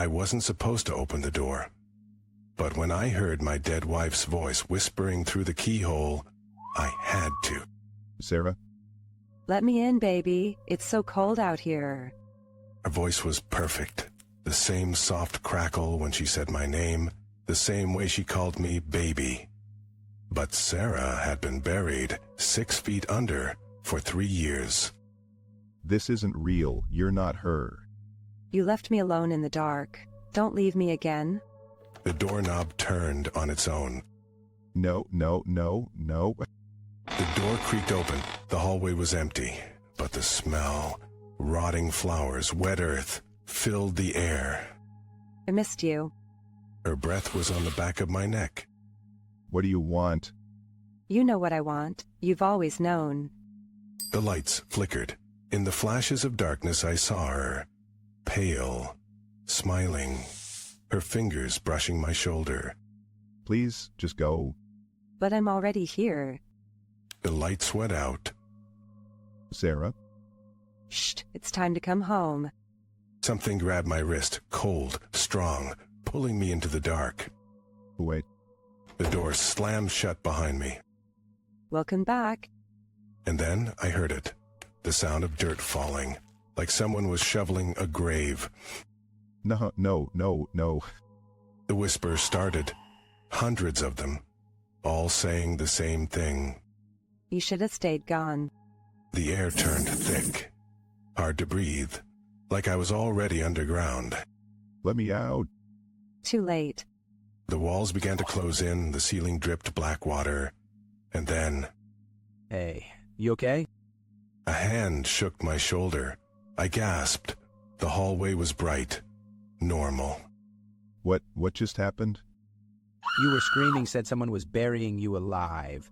I wasn't supposed to open the door. But when I heard my dead wife's voice whispering through the keyhole, I had to. Sarah? Let me in, baby. It's so cold out here. Her voice was perfect. The same soft crackle when she said my name, the same way she called me baby. But Sarah had been buried 6 feet under for 3 years. This isn't real. You're not her. You left me alone in the dark. Don't leave me again. The doorknob turned on its own. No. The door creaked open. The hallway was empty, but the smell, rotting flowers, wet earth, filled the air. I missed you. Her breath was on the back of my neck. What do you want? You know what I want. You've always known. The lights flickered. In the flashes of darkness I saw her, pale, smiling, her fingers brushing my shoulder. Please, just go. But I'm already here. The lights went out. Sarah? Shh, it's time to come home. Something grabbed my wrist, cold, strong, pulling me into the dark. Wait. The door slammed shut behind me. Welcome back. And then I heard it, the sound of dirt falling, like someone was shoveling a grave. No. The whisper started, hundreds of them, all saying the same thing. You should have stayed gone. The air turned thick, hard to breathe, like I was already underground. Let me out. Too late. The walls began to close in, the ceiling dripped black water, and then... Hey, you okay? A hand shook my shoulder. I gasped. The hallway was bright, normal. What just happened? You were screaming, said someone was burying you alive.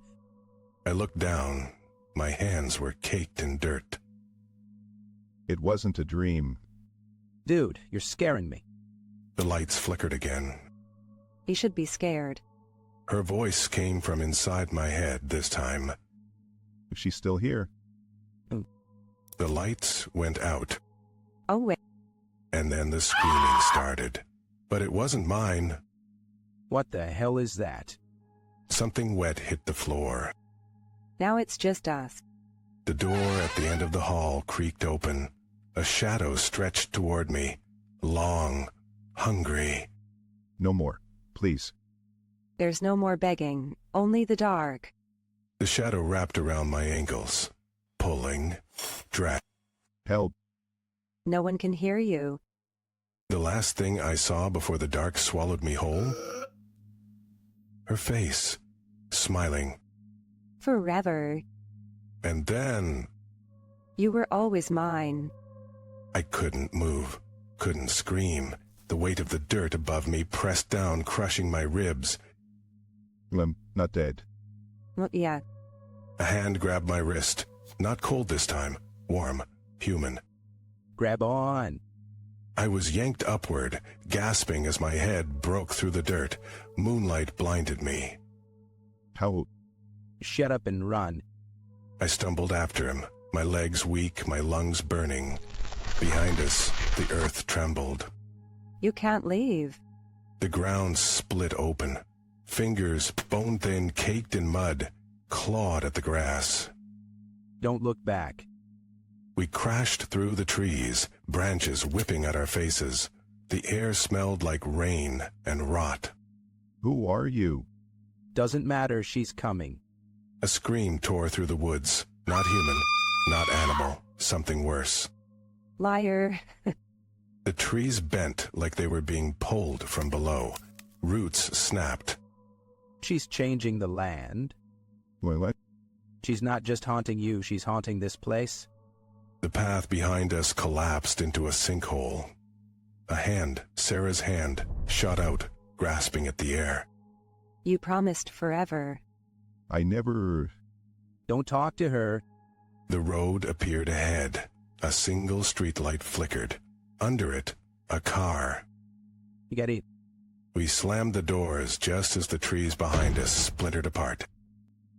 I looked down. My hands were caked in dirt. It wasn't a dream. Dude, you're scaring me. The lights flickered again. You should be scared. Her voice came from inside my head this time. She's still here. The lights went out. Oh, wait. And then the screaming started. But it wasn't mine. What the hell is that? Something wet hit the floor. Now it's just us. The door at the end of the hall creaked open. A shadow stretched toward me, long, hungry. No more, please. There's no more begging, only the dark. The shadow wrapped around my ankles, pulling, dragging. Help. No one can hear you. The last thing I saw before the dark swallowed me whole? Her face, smiling. Forever. And then... You were always mine. I couldn't move, couldn't scream. The weight of the dirt above me pressed down, crushing my ribs. I'm not dead. Well, yeah. A hand grabbed my wrist. Not cold this time, warm, human. Grab on. I was yanked upward, gasping as my head broke through the dirt. Moonlight blinded me. How? Shut up and run. I stumbled after him, my legs weak, my lungs burning. Behind us, the earth trembled. You can't leave. The ground split open. Fingers, bone-thin, caked in mud, clawed at the grass. Don't look back. We crashed through the trees, branches whipping at our faces. The air smelled like rain and rot. Who are you? Doesn't matter, she's coming. A scream tore through the woods. Not human, not animal, something worse. Liar. The trees bent like they were being pulled from below. Roots snapped. She's changing the land. What? She's not just haunting you, she's haunting this place. The path behind us collapsed into a sinkhole. A hand, Sarah's hand, shot out, grasping at the air. You promised forever. I never... Don't talk to her. The road appeared ahead. A single streetlight flickered. Under it, a car. You gotta eat. We slammed the doors just as the trees behind us splintered apart.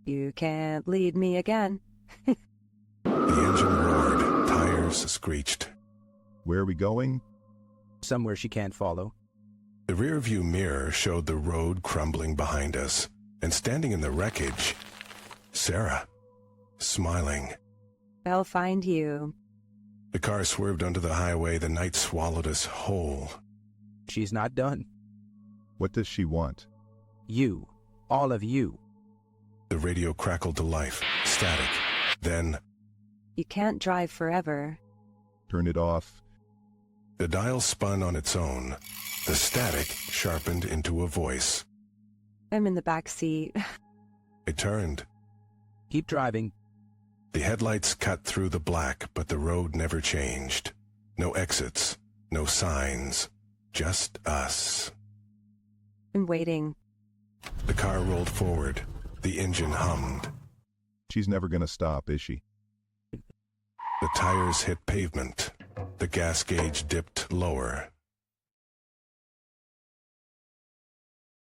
You can't lead me again. The engine roared, tires screeched. Where are we going? Somewhere she can't follow. The rearview mirror showed the road crumbling behind us, and standing in the wreckage, Sarah, smiling. I'll find you. The car swerved onto the highway. The night swallowed us whole. She's not done. What does she want? You. All of you. The radio crackled to life, static. Then, You can't drive forever. Turn it off. the dial spun on its own. The static sharpened into a voice. I'm in the back seat. I turned. Keep driving. The headlights cut through the black, but the road never changed. No exits, no signs, just us. I'm waiting. The car rolled forward. The engine hummed. She's never gonna stop, is she? The tires hit pavement. The gas gauge dipped lower.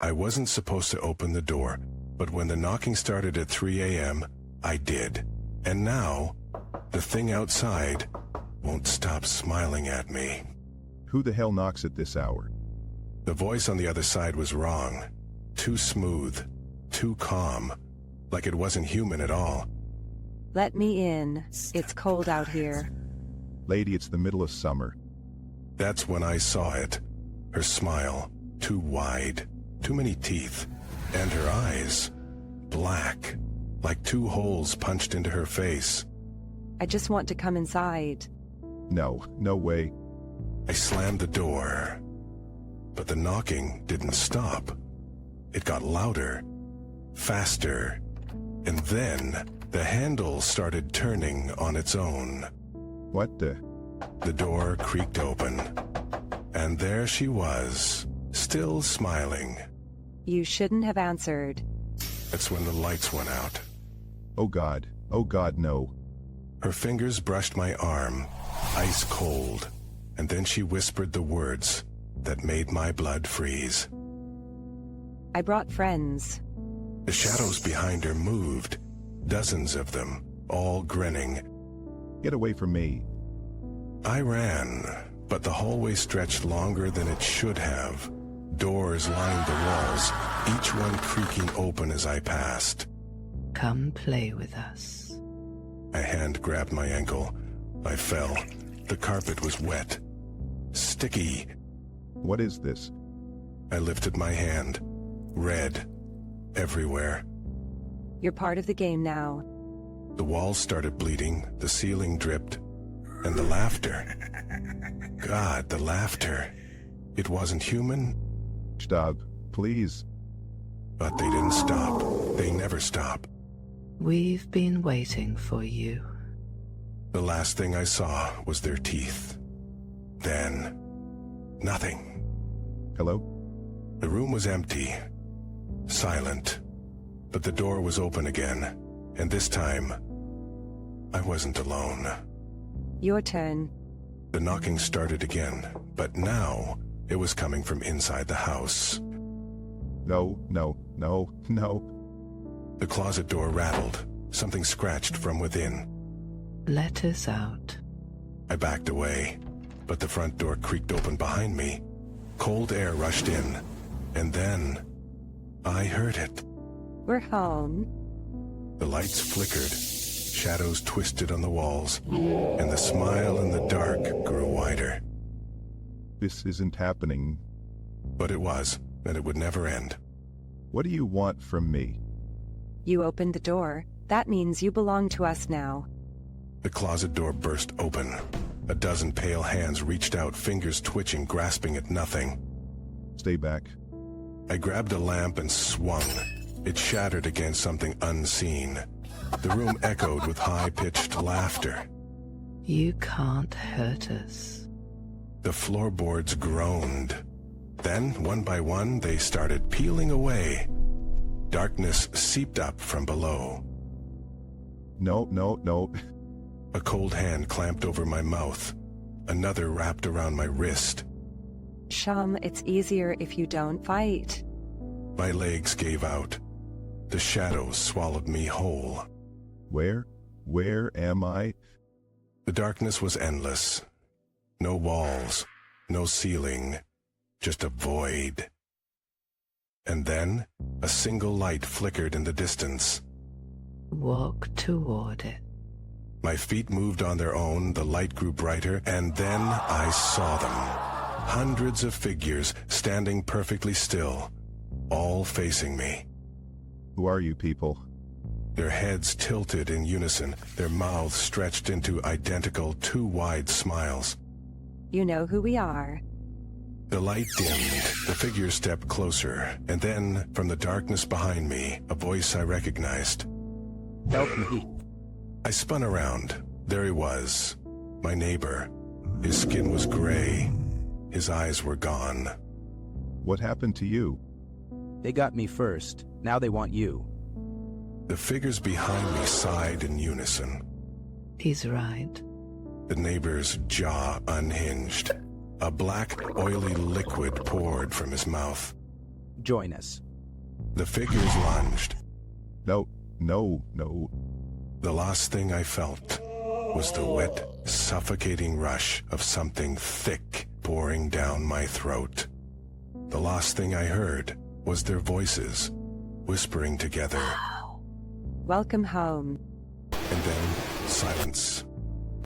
I wasn't supposed to open the door, but when the knocking started at 3 a.m., I did. And now, the thing outside won't stop smiling at me. Who the hell knocks at this hour? The voice on the other side was wrong. Too smooth, too calm, like it wasn't human at all. Let me in. It's cold out here. Lady, it's the middle of summer. That's when I saw it. Her smile, too wide, too many teeth, and her eyes, black, like two holes punched into her face. I just want to come inside. No, no way. I slammed the door, but the knocking didn't stop. It got louder, faster, and then the handle started turning on its own. What the? The door creaked open, and there she was, still smiling. You shouldn't have answered. That's when the lights went out. Oh God, no. Her fingers brushed my arm, ice cold, and then she whispered the words that made my blood freeze. I brought friends. The shadows behind her moved, dozens of them, all grinning. Get away from me. I ran, but the hallway stretched longer than it should have. Doors lined the walls, each one creaking open as I passed. Come play with us. A hand grabbed my ankle. I fell. The carpet was wet, sticky. What is this? I lifted my hand. Red. Everywhere. You're part of the game now. The walls started bleeding, the ceiling dripped, and the laughter. God, the laughter. It wasn't human, Stop, please. but they didn't stop. They never stop. We've been waiting for you. The last thing I saw was their teeth. Then, nothing. Hello? The room was empty, silent, but the door was open again, and this time, I wasn't alone. Your turn. The knocking started again, but now it was coming from inside the house. No. The closet door rattled. Something scratched from within. Let us out. I backed away, but the front door creaked open behind me. Cold air rushed in, and then I heard it. We're home. The lights flickered, shadows twisted on the walls, and the smile in the dark grew wider. This isn't happening. But it was, and it would never end. What do you want from me? You opened the door. That means you belong to us now. The closet door burst open. A dozen pale hands reached out, fingers twitching, grasping at nothing. Stay back. I grabbed a lamp and swung. It shattered against something unseen. The room echoed with high-pitched laughter. You can't hurt us. The floorboards groaned. Then, one by one, they started peeling away. Darkness seeped up from below. No. A cold hand clamped over my mouth. Another wrapped around my wrist. Shum, it's easier if you don't fight. My legs gave out. The shadows swallowed me whole. Where am I? The darkness was endless. No walls, no ceiling, just a void. And then, a single light flickered in the distance. Walk toward it. My feet moved on their own, the light grew brighter, and then I saw them. Hundreds of figures standing perfectly still, all facing me. Who are you people? Their heads tilted in unison, their mouths stretched into identical, too wide smiles. You know who we are. The light dimmed, the figures stepped closer, and then, from the darkness behind me, a voice I recognized. Help me. I spun around. There he was, my neighbor. His skin was gray. His eyes were gone. What happened to you? They got me first. Now they want you. The figures behind me sighed in unison. He's right. The neighbor's jaw unhinged. A black, oily liquid poured from his mouth. Join us. The figures lunged. No, no, no. The last thing I felt was the wet, suffocating rush of something thick pouring down my throat. The last thing I heard was their voices, whispering together. Welcome home. And then silence.